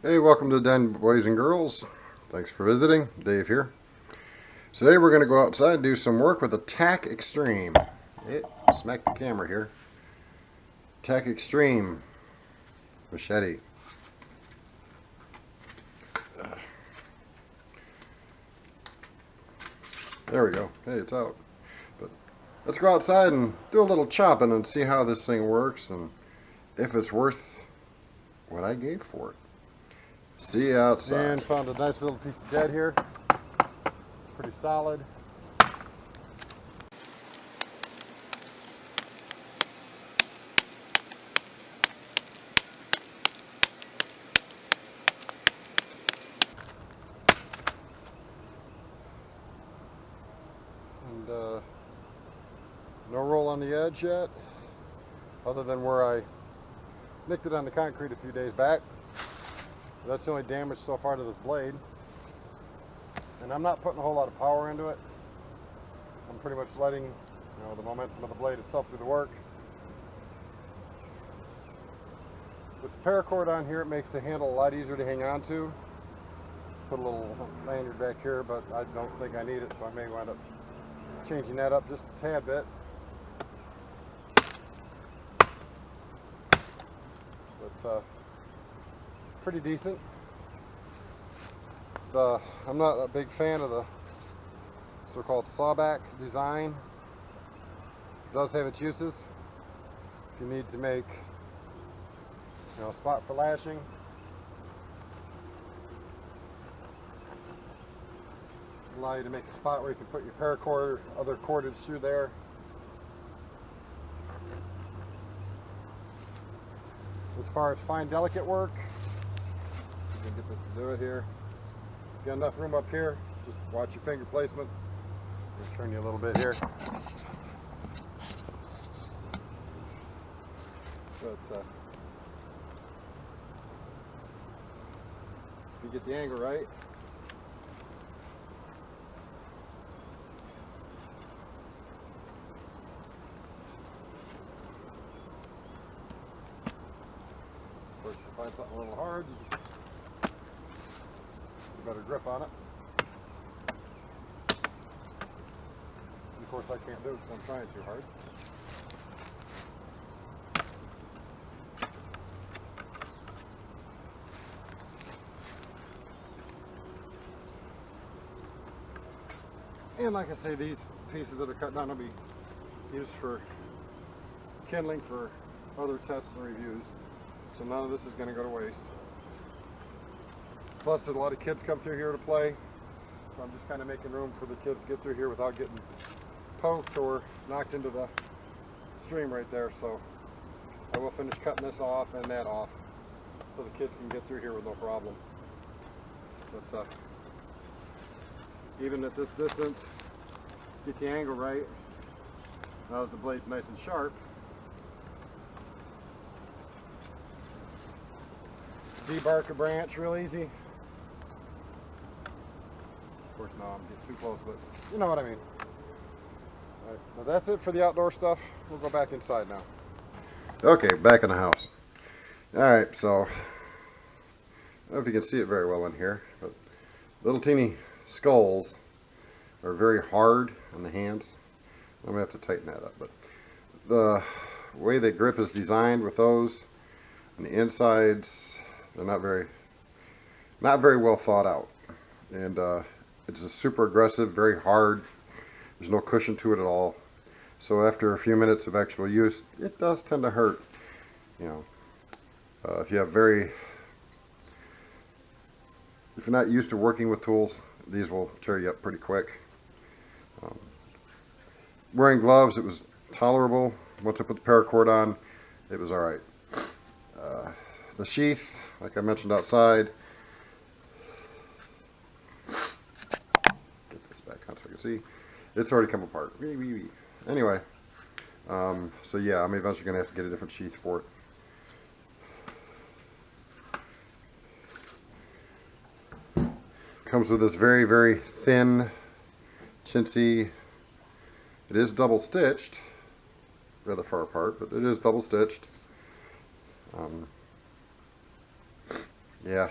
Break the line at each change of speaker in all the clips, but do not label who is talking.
Hey, welcome to the den, boys and girls. Thanks for visiting. Dave here. Today we're going to go outside and do some work with a Tac Xtreme. Smack the camera here. Tac Xtreme machete. There we go. Hey, it's out. But let's go outside and do a little chopping and see how this thing works and if it's worth what I gave for it. See you outside. And found a nice little piece of dead here. Pretty solid. And no roll on the edge yet, other than where I nicked it on the concrete a few days back. That's the only damage so far to this blade. And I'm not putting a whole lot of power into it. I'm pretty much letting the momentum of the blade itself do the work. With the paracord on here, it makes the handle a lot easier to hang on to. Put a little lanyard back here, but I don't think I need it, so I may wind up changing that up just a tad bit. But pretty decent. I'm not a big fan of the so-called sawback design. It does have its uses. If you need to make a spot for lashing, allow you to make a spot where you can put your paracord or other cordage through there. As far as fine, delicate work, you can get this to do it here. If you got enough room up here, just watch your finger placement. I'll turn you a little bit here. So it's, if you get the angle right, of course, if you find something a little hard, you better grip on it. And of course, I can't do it because I'm trying too hard. And like I say, these pieces that are cut down will be used for kindling for other tests and reviews. So none of this is going to go to waste. Plus, there's a lot of kids come through here to play. So I'm just kind of making room for the kids to get through here without getting poked or knocked into the stream right there. So I will finish cutting this off and that off so the kids can get through here with no problem. But even at this distance, get the angle right. Now that the blade's nice and sharp, debark a branch real easy. Of course, no, I'm getting too close, but you know what I mean. All right, well, that's it for the outdoor stuff. We'll go back inside now. Okay, back in the house. All right, so I don't know if you can see it very well in here, but little teeny skulls are very hard on the hands. I'm gonna have to tighten that up, but the way the grip is designed with those on the insides, they're not very well thought out, and it's a super aggressive, very hard. There's no cushion to it at all. So after a few minutes of actual use, it does tend to hurt. If you're not used to working with tools, these will tear you up pretty quick. Wearing gloves, it was tolerable. Once I put the paracord on, it was alright. The sheath, like I mentioned outside, get this back on so I can see, it's already come apart. Anyway, so yeah, I'm eventually going to have to get a different sheath for it. Comes with this very, very thin, chintzy. It is double stitched, rather far apart, but it is double stitched. yeah,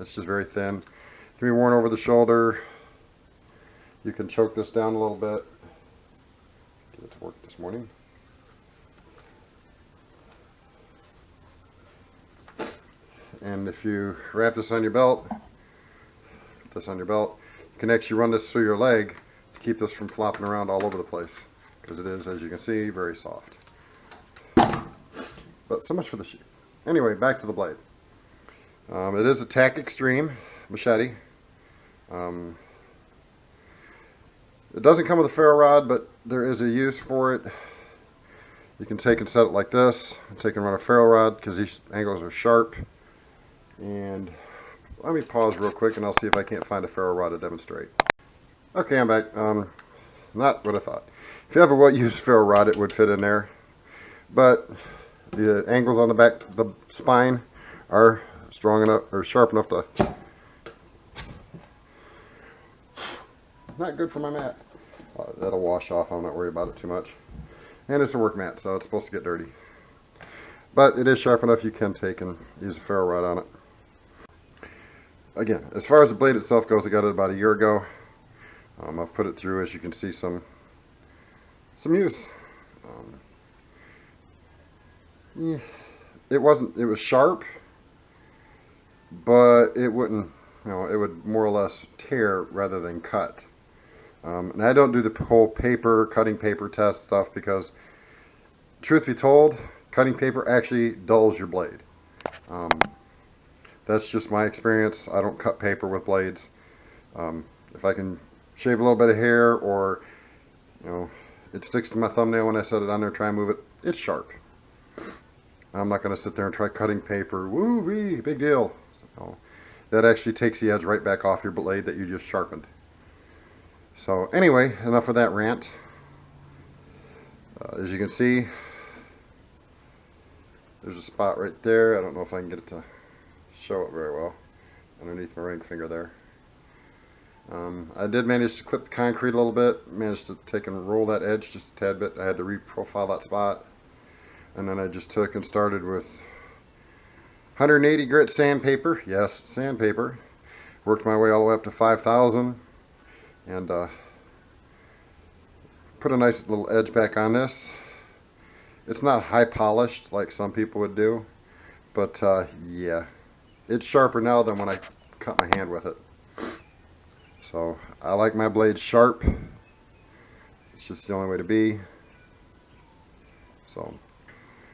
it's just very thin. It can be worn over the shoulder. You can choke this down a little bit. Get it to work this morning. And if you wrap this on your belt, put this on your belt, you can actually run this through your leg to keep this from flopping around all over the place, because it is, as you can see, very soft. But so much for the sheath. Anyway, back to the blade. It is a Tac Xtreme machete. It doesn't come with a ferro rod, but there is a use for it. You can take and set it like this, and take and run a ferro rod, because these angles are sharp. And let me pause real quick and I'll see if I can't find a ferro rod to demonstrate. Okay, I'm back. Not what I thought. If you have a well-used ferro rod, it would fit in there. But the angles on the back, the spine, are strong enough or sharp enough to. Not good for my mat. That'll wash off. I'm not worried about it too much. And it's a work mat, so it's supposed to get dirty. But it is sharp enough you can take and use a ferro rod on it. Again, as far as the blade itself goes, I got it about a year ago. I've put it through, as you can see, some use. It was sharp, but it wouldn't, it would more or less tear rather than cut. And I don't do the whole cutting paper test stuff, because truth be told, cutting paper actually dulls your blade. That's just my experience. I don't cut paper with blades. If I can shave a little bit of hair, or it sticks to my thumbnail when I set it on there, try and move it, it's sharp. I'm not going to sit there and try cutting paper. Woo-wee, big deal. So, that actually takes the edge right back off your blade that you just sharpened. So anyway, enough of that rant. As you can see, there's a spot right there. I don't know if I can get it to show it very well underneath my ring finger there. I did manage to clip the concrete a little bit, managed to take and roll that edge just a tad bit. I had to reprofile that spot, and then I just took and started with 180 grit sandpaper. Yes, sandpaper. Worked my way all the way up to 5,000, and put a nice little edge back on this. It's not high polished like some people would do, but yeah, it's sharper now than when I cut my hand with it. So I like my blades sharp. It's just the only way to be. So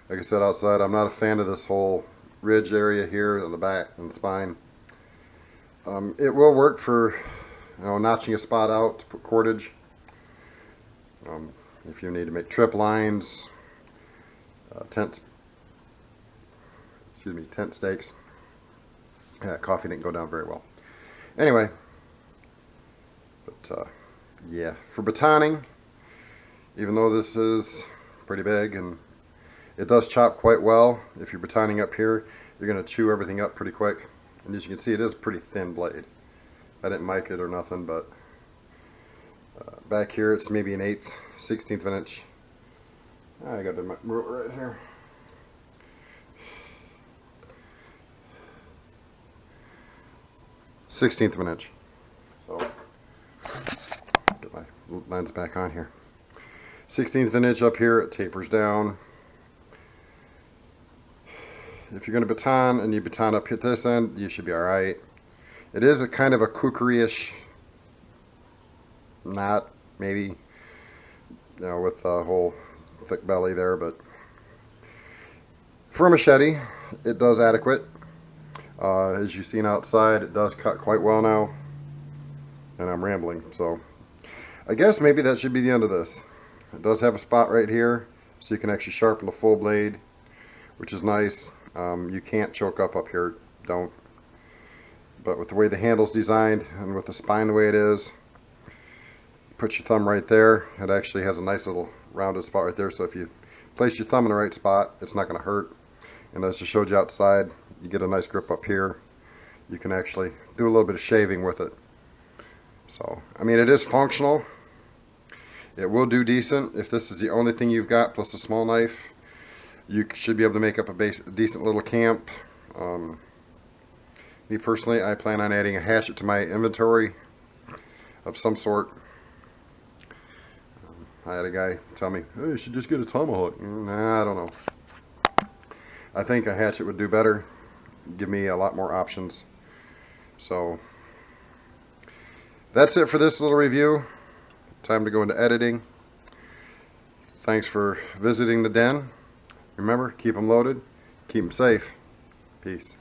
like I said, outside, I'm not a fan of this whole ridge area here on the back and the spine. It will work for notching a spot out to put cordage. If you need to make trip lines, tent stakes. Yeah, coffee didn't go down very well. Anyway, but yeah, for batoning, even though this is pretty big and it does chop quite well, if you're batoning up here, you're going to chew everything up pretty quick. And as you can see, it is a pretty thin blade. I didn't mic it or nothing, but back here it's maybe an 1/8, 16th of an inch. I got the ruler right here. Sixteenth of an inch. So get my lens back on here. 16th of an inch up here. It tapers down. If you're going to baton and you baton up at this end, you should be all right. It is a kind of a kukri-ish knot, maybe, with the whole thick belly there, but for a machete, it does adequate. As you've seen outside, it does cut quite well now, and I'm rambling, so I guess maybe that should be the end of this. It does have a spot right here, so you can actually sharpen the full blade, which is nice. You can't choke up here, don't. But with the way the handle's designed, and with the spine the way it is, put your thumb right there. It actually has a nice little rounded spot right there, so if you place your thumb in the right spot, it's not going to hurt. And as I showed you outside, you get a nice grip up here. You can actually do a little bit of shaving with it. So, I mean, it is functional. It will do decent. If this is the only thing you've got, plus a small knife, you should be able to make up a decent little camp. Me personally, I plan on adding a hatchet to my inventory of some sort. I had a guy tell me, hey, you should just get a tomahawk. Nah, I don't know. I think a hatchet would do better, give me a lot more options. So that's it for this little review. Time to go into editing. Thanks for visiting the den. Remember, keep them loaded, keep them safe. Peace.